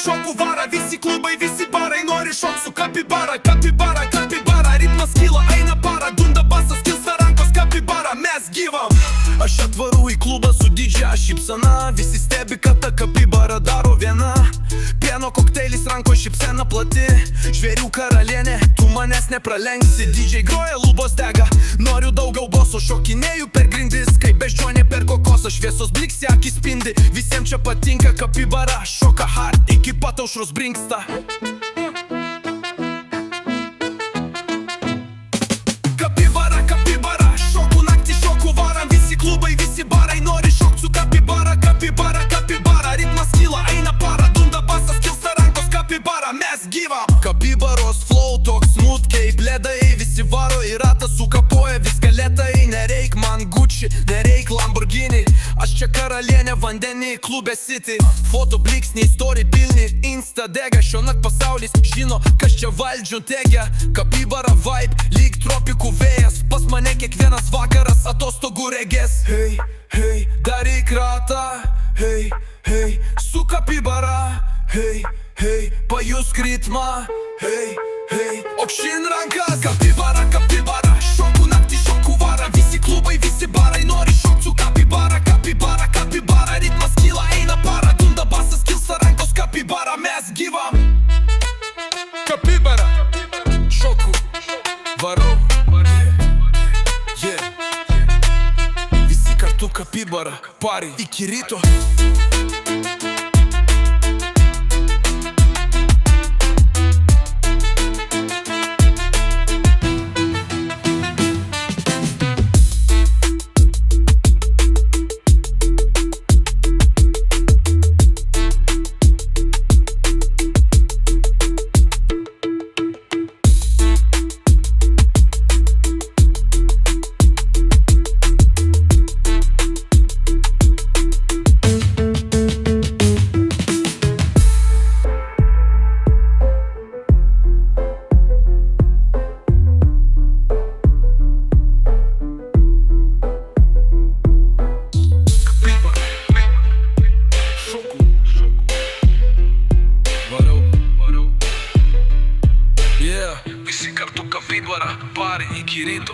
šokų vara. Visi klubai, visi barai nori šok su kapibara. Kapibara, kapibara, ritmas kyla, eina para. Dunda basas, kilsta rankos, kapibara, mes gyvam. Aš atvaru į klubą su didžia šypsena. Visi stebi, kad ta kapibara daro viena. Pieno kokteilis, ranko šypsena plati. Žvėrių karalienė, tu manęs nepralenksi. Didžiai groja, lubos dega, noriu daugiau boso. Šokinėju per grindis, kaip beždžionė per kokosą. Šviesos bliksi, akis spindi, visiems čia patinka kapibara. Šoka hard, iki pat aušros brinksta. Kapibara, kapibara, šokų naktį, šokų varam. Visi klubai, visi barai nori šok su kapibara. Kapibara, kapibara, ritmas kyla, eina para. Dunda basas, kilsta rankos, kapibara, mes gyvam. Kapibaros flow toks smooth kaip ledai. Visi varo į ratą, sukapoja viską lėtai. Nereik man Gucci, nereik Lamborghini. Aš čia karalienė vandenį, klube City. Foto bliksniai, story pilni, insta dega. Šiuonak pasaulis žino, kas čia valdžių tegia. Kapibara vibe, lyg tropikų vėjas. Pas mane kiekvienas vakaras atostogų regės. Hei, hei, daryk ratą. Hei, hei, su kapibara. Hei, hei, pajusk ritmą. Hei, hei, aukštyn rankas. Kapibara, kapibara, šokų naktį, šokų vara. Visi klubai, visi barai nori šok su kapibara. Kapibara, kapibara, ritmas kyla, eina para. Dunda basas, kilsta rankos, kapibara, mes gyvam. Kapibara, šokų varau. Yeah. Visi kartu kapibara, pari iki ryto. Visi kartu kapibara, pari iki ryto.